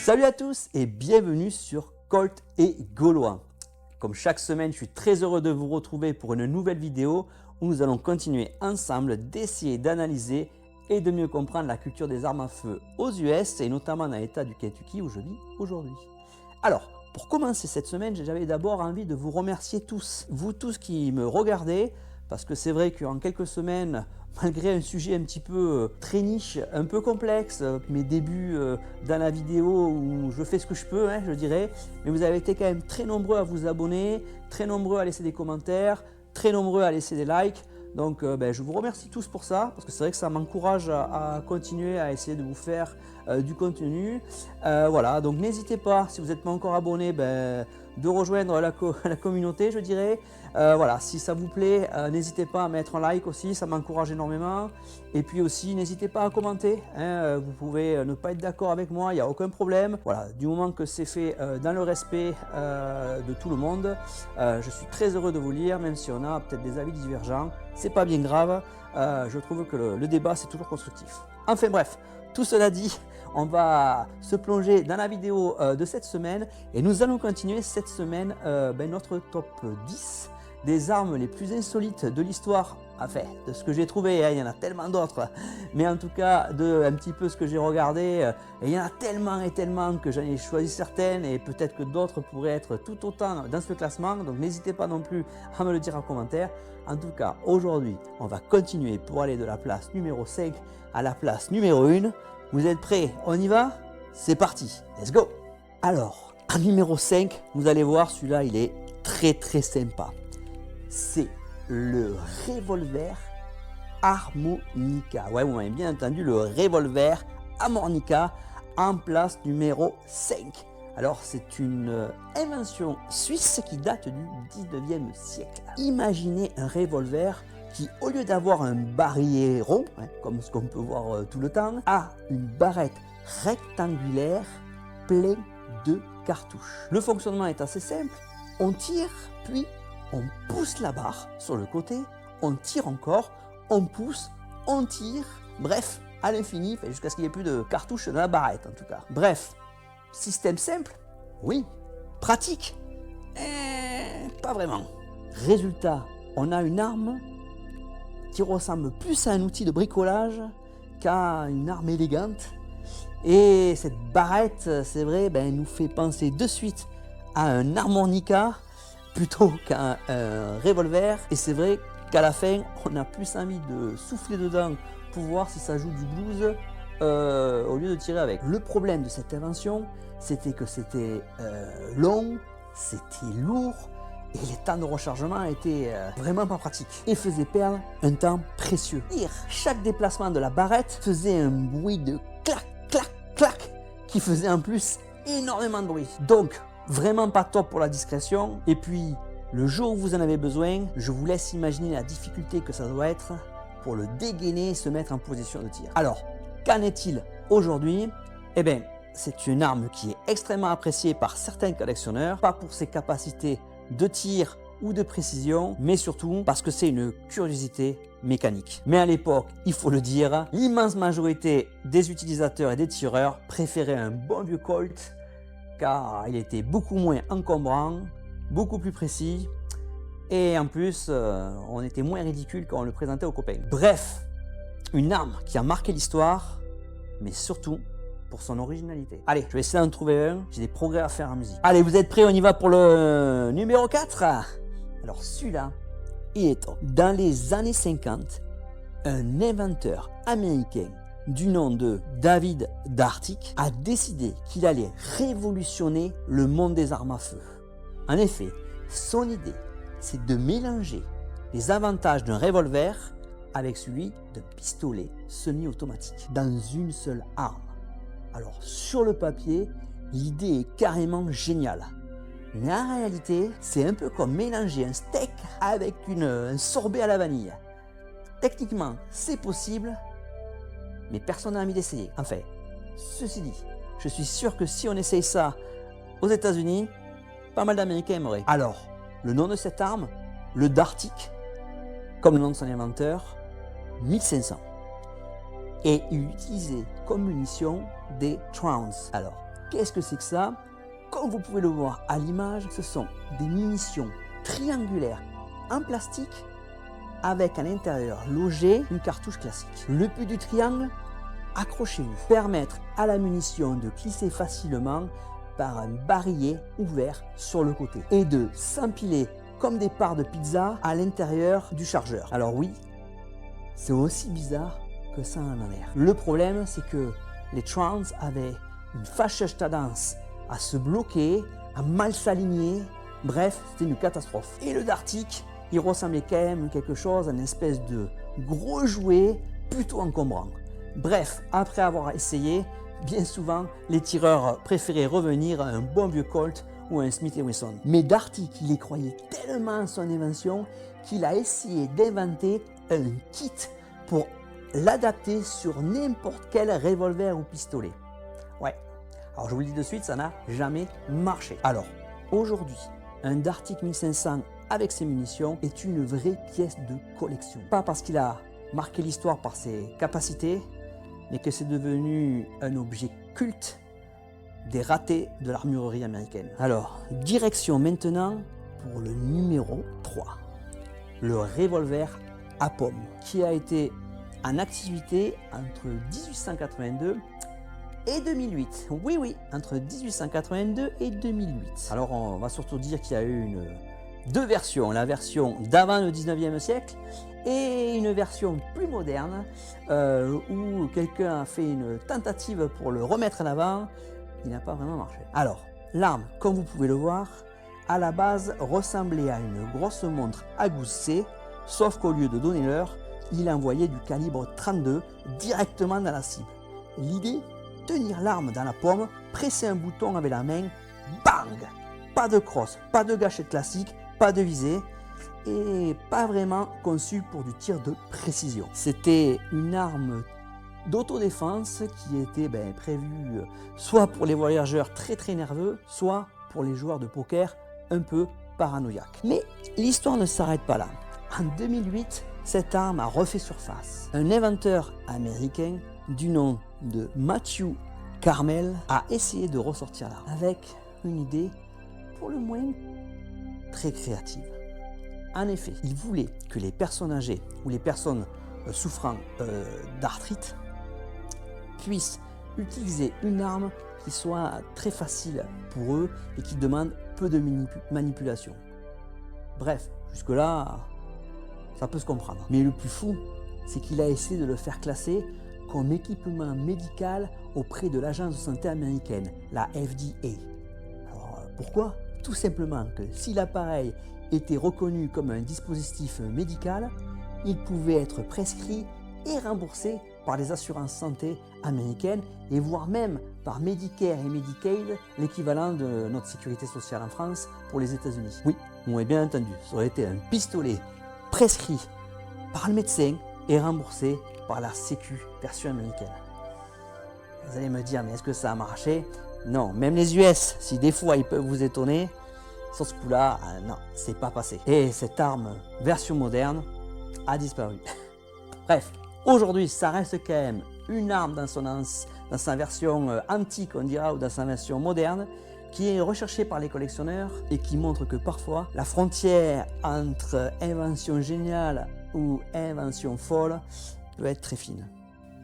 Salut à tous et bienvenue sur Colt et Gaulois. Comme chaque semaine, je suis très heureux de vous retrouver pour une nouvelle vidéo où nous allons continuer ensemble d'essayer d'analyser et de mieux comprendre la culture des armes à feu aux US et notamment dans l'état du Kentucky où je vis aujourd'hui. Alors, pour commencer cette semaine, j'avais d'abord envie de vous remercier tous, vous tous qui me regardez, parce que c'est vrai qu'en quelques semaines, malgré un sujet un petit peu très niche, un peu complexe, mes débuts dans la vidéo où je fais ce que je peux, je dirais, mais vous avez été quand même très nombreux à vous abonner, très nombreux à laisser des commentaires, très nombreux à laisser des likes. Donc je vous remercie tous pour ça, parce que c'est vrai que ça m'encourage à continuer à essayer de vous faire du contenu. Voilà, donc n'hésitez pas, si vous n'êtes pas encore abonné, de rejoindre la communauté, je dirais. Voilà, si ça vous plaît, n'hésitez pas à mettre un like aussi, ça m'encourage énormément. Et puis aussi, n'hésitez pas à commenter. Vous pouvez ne pas être d'accord avec moi, il n'y a aucun problème. Voilà, du moment que c'est fait dans le respect de tout le monde, je suis très heureux de vous lire, même si on a peut-être des avis divergents. C'est pas bien grave, je trouve que le débat c'est toujours constructif. Enfin bref, tout cela dit, on va se plonger dans la vidéo de cette semaine et nous allons continuer cette semaine notre top 10 des armes les plus insolites de l'histoire. Enfin, de ce que j'ai trouvé, il y en a tellement d'autres, mais en tout cas de un petit peu ce que j'ai regardé, il y en a tellement et tellement que j'en ai choisi certaines et peut-être que d'autres pourraient être tout autant dans ce classement, donc n'hésitez pas non plus à me le dire en commentaire. En tout cas, aujourd'hui, on va continuer pour aller de la place numéro 5 à la place numéro 1. Vous êtes prêts? On y va? C'est parti, let's go! Alors, en numéro 5, vous allez voir, celui-là, il est très sympa. C'est le revolver harmonica. Ouais, vous m'avez bien entendu, le revolver harmonica en place numéro 5. Alors, c'est une invention suisse qui date du 19e siècle. Imaginez un revolver qui, au lieu d'avoir un barillet rond, comme ce qu'on peut voir tout le temps, a une barrette rectangulaire pleine de cartouches. Le fonctionnement est assez simple. On tire, puis on pousse la barre sur le côté, on tire encore, on pousse, on tire, bref, à l'infini, jusqu'à ce qu'il n'y ait plus de cartouches dans la barrette en tout cas. Bref, système simple, oui. Pratique, pas vraiment. Résultat, on a une arme qui ressemble plus à un outil de bricolage qu'à une arme élégante. Et cette barrette, c'est vrai, nous fait penser de suite à un harmonica plutôt qu'un revolver. Et c'est vrai qu'à la fin, on a plus envie de souffler dedans pour voir si ça joue du blues au lieu de tirer avec. Le problème de cette invention, c'était que c'était long, c'était lourd, et les temps de rechargement étaient vraiment pas pratiques et faisaient perdre un temps précieux. Chaque déplacement de la barrette faisait un bruit de clac, clac, clac qui faisait en plus énormément de bruit. Donc, vraiment pas top pour la discrétion. Et puis, le jour où vous en avez besoin, je vous laisse imaginer la difficulté que ça doit être pour le dégainer et se mettre en position de tir. Alors, qu'en est-il aujourd'hui? Eh bien, c'est une arme qui est extrêmement appréciée par certains collectionneurs, pas pour ses capacités de tir ou de précision, mais surtout parce que c'est une curiosité mécanique. Mais à l'époque, il faut le dire, l'immense majorité des utilisateurs et des tireurs préféraient un bon vieux Colt car il était beaucoup moins encombrant, beaucoup plus précis et en plus, on était moins ridicule quand on le présentait aux copains. Bref, une arme qui a marqué l'histoire, mais surtout pour son originalité. Allez, je vais essayer d'en trouver un, j'ai des progrès à faire en musique. Allez, vous êtes prêts? On y va pour le numéro 4. Alors celui-là, il est top. Dans les années 50, un inventeur américain du nom de David Dartic a décidé qu'il allait révolutionner le monde des armes à feu. En effet, son idée, c'est de mélanger les avantages d'un revolver avec celui d'un pistolet semi-automatique dans une seule arme. Alors, sur le papier, l'idée est carrément géniale. Mais en réalité, c'est un peu comme mélanger un steak avec un sorbet à la vanille. Techniquement, c'est possible, mais personne n'a envie d'essayer. Enfin, ceci dit, je suis sûr que si on essaye ça aux États-Unis, pas mal d'Américains aimeraient. Alors, le nom de cette arme, le Dartic, comme le nom de son inventeur, 1500. Et il utilisait comme munition des Trounds. Alors, Qu'est-ce que c'est que ça? Comme vous pouvez le voir à l'image, ce sont des munitions triangulaires en plastique avec à l'intérieur logé une cartouche classique. Le but du triangle, accrochez-vous, permettre à la munition de glisser facilement par un barillet ouvert sur le côté et de s'empiler comme des parts de pizza à l'intérieur du chargeur. Alors oui, c'est aussi bizarre que ça en a l'air. Le problème, c'est que les Trons avaient une fâcheuse tendance à se bloquer, à mal s'aligner. Bref, c'était une catastrophe. Et le Dartic, il ressemblait quand même quelque chose à une espèce de gros jouet plutôt encombrant. Bref, après avoir essayé, bien souvent, les tireurs préféraient revenir à un bon vieux Colt ou un Smith & Wesson. Mais Dartic, il y croyait tellement en son invention qu'il a essayé d'inventer un kit pour l'adapter sur n'importe quel revolver ou pistolet. Ouais, alors je vous le dis de suite, ça n'a jamais marché. Alors, aujourd'hui, un Dartic 1500 avec ses munitions est une vraie pièce de collection. Pas parce qu'il a marqué l'histoire par ses capacités, mais que c'est devenu un objet culte des ratés de l'armurerie américaine. Alors, direction maintenant pour le numéro 3, le revolver à pomme, qui a été en activité entre 1882 et 2008. Oui, entre 1882 et 2008. Alors, on va surtout dire qu'il y a eu deux versions, la version d'avant le 19e siècle et une version plus moderne où quelqu'un a fait une tentative pour le remettre en avant. Il n'a pas vraiment marché. Alors, l'arme, comme vous pouvez le voir, à la base ressemblait à une grosse montre à gousset, sauf qu'au lieu de donner l'heure, il envoyait du calibre 32 directement dans la cible. L'idée, tenir l'arme dans la paume, presser un bouton avec la main, bang! Pas de crosse, pas de gâchette classique, pas de visée et pas vraiment conçu pour du tir de précision. C'était une arme d'autodéfense qui était prévue soit pour les voyageurs très nerveux, soit pour les joueurs de poker un peu paranoïaques. Mais l'histoire ne s'arrête pas là. En 2008, cette arme a refait surface. Un inventeur américain du nom de Matthew Carmel a essayé de ressortir l'arme avec une idée pour le moins très créative. En effet, il voulait que les personnes âgées ou les personnes souffrant d'arthrite puissent utiliser une arme qui soit très facile pour eux et qui demande peu de manipulation. Bref, jusque-là, ça peut se comprendre. Mais le plus fou, c'est qu'il a essayé de le faire classer comme équipement médical auprès de l'agence de santé américaine, la FDA. Alors pourquoi? Tout simplement que si l'appareil était reconnu comme un dispositif médical, il pouvait être prescrit et remboursé par les assurances santé américaines et voire même par Medicare et Medicaid, l'équivalent de notre sécurité sociale en France pour les États-Unis. Oui, vous m'avez bien entendu, ça aurait été un pistolet prescrit par le médecin et remboursé par la Sécu version américaine. Vous allez me dire, mais est-ce que ça a marché? Non, même les US, si des fois ils peuvent vous étonner, sur ce coup-là, non, c'est pas passé. Et cette arme version moderne a disparu. Bref, aujourd'hui, ça reste quand même une arme dans sa version antique, on dira, ou dans sa version moderne, qui est recherchée par les collectionneurs et qui montre que parfois, la frontière entre invention géniale ou invention folle peut être très fine.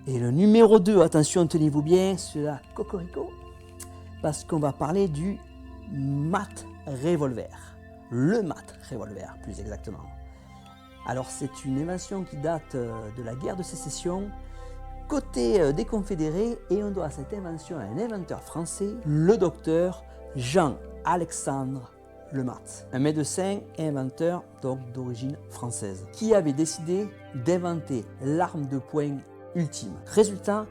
Et le numéro 2, attention, tenez-vous bien, c'est la cocorico, parce qu'on va parler du mat revolver. Le mat revolver, plus exactement. Alors, c'est une invention qui date de la guerre de sécession, côté des Confédérés, et on doit cette invention à un inventeur français, le docteur Jean-Alexandre Lemat, un médecin et inventeur donc d'origine française, qui avait décidé d'inventer l'arme de poing ultime. Résultat,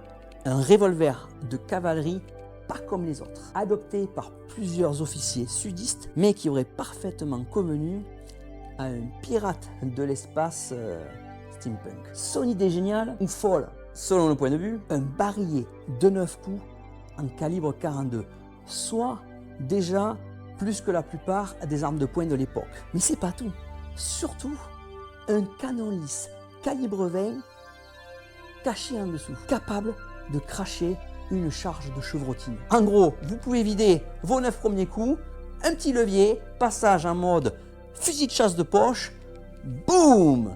un revolver de cavalerie pas comme les autres, adopté par plusieurs officiers sudistes, mais qui aurait parfaitement convenu à un pirate de l'espace steampunk. Son idée géniale ou folle, selon le point de vue, un barillet de 9 coups en calibre 42, soit déjà plus que la plupart des armes de poing de l'époque. Mais c'est pas tout. Surtout, un canon lisse calibre 20 caché en dessous, capable de cracher une charge de chevrotine. En gros, vous pouvez vider vos 9 premiers coups, un petit levier, passage en mode fusil de chasse de poche, boum,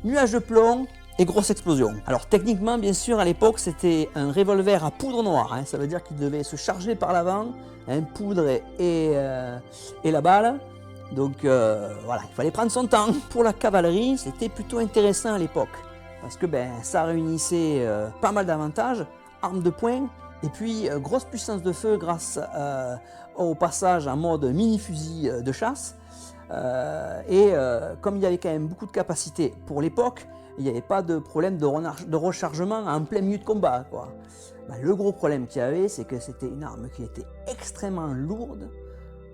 nuage de plomb et grosse explosion. Alors techniquement, bien sûr, à l'époque, c'était un revolver à poudre noire. Ça veut dire qu'il devait se charger par l'avant, poudre et la balle. Donc voilà, il fallait prendre son temps. Pour la cavalerie, c'était plutôt intéressant à l'époque. Parce que ça réunissait pas mal d'avantages, armes de poing, et puis grosse puissance de feu grâce au passage en mode mini-fusil de chasse. Comme il y avait quand même beaucoup de capacité pour l'époque, il n'y avait pas de problème de rechargement en plein milieu de combat, quoi. Le gros problème qu'il y avait, c'est que c'était une arme qui était extrêmement lourde,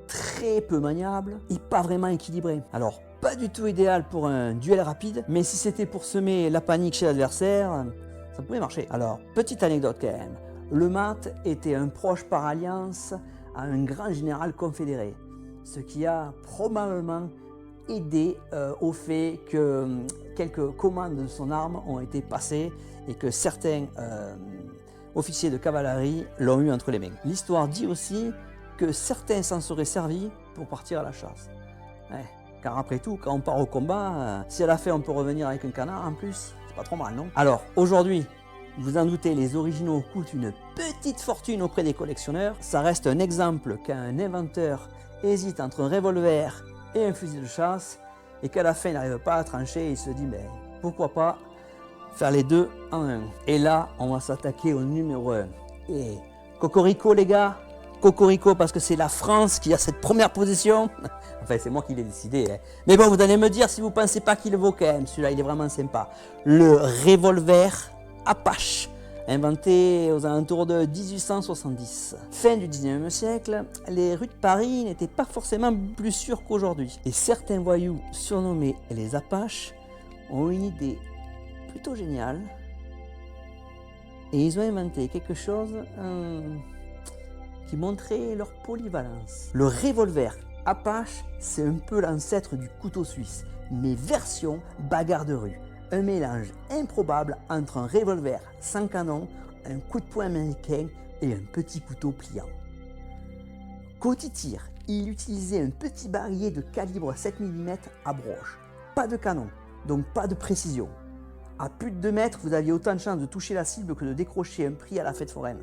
très peu maniable et pas vraiment équilibrée. Alors, pas du tout idéal pour un duel rapide, mais si c'était pour semer la panique chez l'adversaire, ça pouvait marcher. Alors, petite anecdote quand même. Le mat était un proche par alliance à un grand général confédéré, ce qui a probablement aidé au fait que quelques commandes de son arme ont été passées et que certains officiers de cavalerie l'ont eu entre les mains. L'histoire dit aussi que certains s'en seraient servis pour partir à la chasse. Ouais, car après tout, quand on part au combat, si à la fin on peut revenir avec un canard en plus, c'est pas trop mal, non? Alors aujourd'hui, vous en doutez, les originaux coûtent une petite fortune auprès des collectionneurs. Ça reste un exemple qu'un inventeur hésite entre un revolver et un fusil de chasse et qu'à la fin il n'arrive pas à trancher et il se dit pourquoi pas faire les deux en un. Et là on va s'attaquer au numéro 1. Et cocorico les gars, cocorico parce que c'est la France qui a cette première position. Enfin c'est moi qui l'ai décidé. Mais bon, vous allez me dire si vous pensez pas qu'il vaut quand même. Celui-là il est vraiment sympa. Le revolver Apache, inventé aux alentours de 1870. Fin du 19e siècle, les rues de Paris n'étaient pas forcément plus sûres qu'aujourd'hui. Et certains voyous, surnommés les Apaches, ont une idée plutôt géniale. Et ils ont inventé quelque chose qui montrait leur polyvalence. Le revolver Apache, c'est un peu l'ancêtre du couteau suisse, mais version bagarre de rue. Un mélange improbable entre un revolver sans canon, un coup de poing américain et un petit couteau pliant. Côté tir, il utilisait un petit barillet de calibre 7 mm à broche. Pas de canon, donc pas de précision. À plus de 2 mètres, vous aviez autant de chances de toucher la cible que de décrocher un prix à la fête foraine.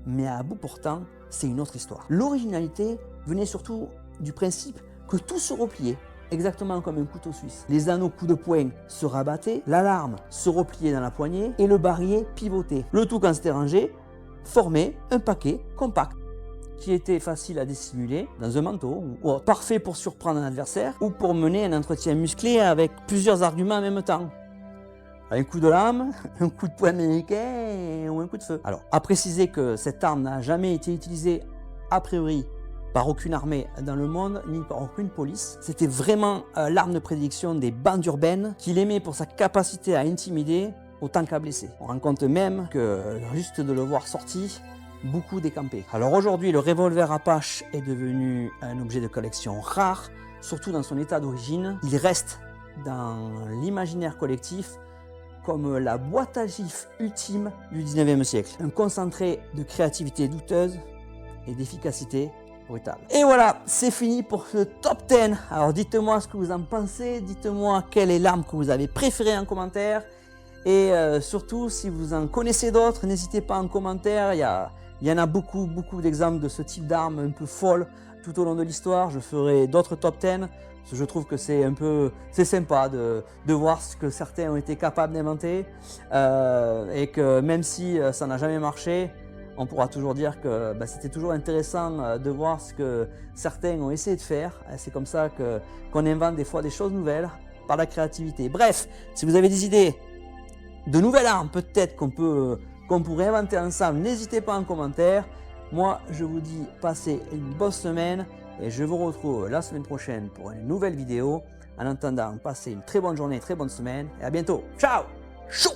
Mais à bout portant, c'est une autre histoire. L'originalité venait surtout du principe que tout se repliait. Exactement comme un couteau suisse. Les anneaux coups de poing se rabattaient, l'alarme se repliait dans la poignée et le barillet pivotait. Le tout quand c'était rangé formait un paquet compact qui était facile à dissimuler dans un manteau, ou parfait pour surprendre un adversaire ou pour mener un entretien musclé avec plusieurs arguments en même temps. Un coup de lame, un coup de poing américain ou un coup de feu. Alors, à préciser que cette arme n'a jamais été utilisée a priori par aucune armée dans le monde, ni par aucune police. C'était vraiment l'arme de prédilection des bandes urbaines, qu'il aimait pour sa capacité à intimider autant qu'à blesser. On rend compte même que, juste de le voir sorti, beaucoup décampaient. Alors aujourd'hui, le revolver Apache est devenu un objet de collection rare, surtout dans son état d'origine. Il reste dans l'imaginaire collectif comme la boîte à gifs ultime du 19e siècle. Un concentré de créativité douteuse et d'efficacité brutale. Et voilà, c'est fini pour ce top 10. Alors dites-moi ce que vous en pensez, dites-moi quelle est l'arme que vous avez préférée en commentaire. Et surtout, si vous en connaissez d'autres, n'hésitez pas en commentaire. Il y en a beaucoup d'exemples de ce type d'arme un peu folle tout au long de l'histoire. Je ferai d'autres top 10. Parce que je trouve que c'est sympa de voir ce que certains ont été capables d'inventer. Et que même si ça n'a jamais marché, on pourra toujours dire que c'était toujours intéressant de voir ce que certains ont essayé de faire. C'est comme ça qu'on invente des fois des choses nouvelles par la créativité. Bref, si vous avez des idées de nouvelles armes peut-être qu'on pourrait inventer ensemble, n'hésitez pas en commentaire. Moi, je vous dis passez une bonne semaine et je vous retrouve la semaine prochaine pour une nouvelle vidéo. En attendant, passez une très bonne journée, très bonne semaine et à bientôt. Ciao! Chou!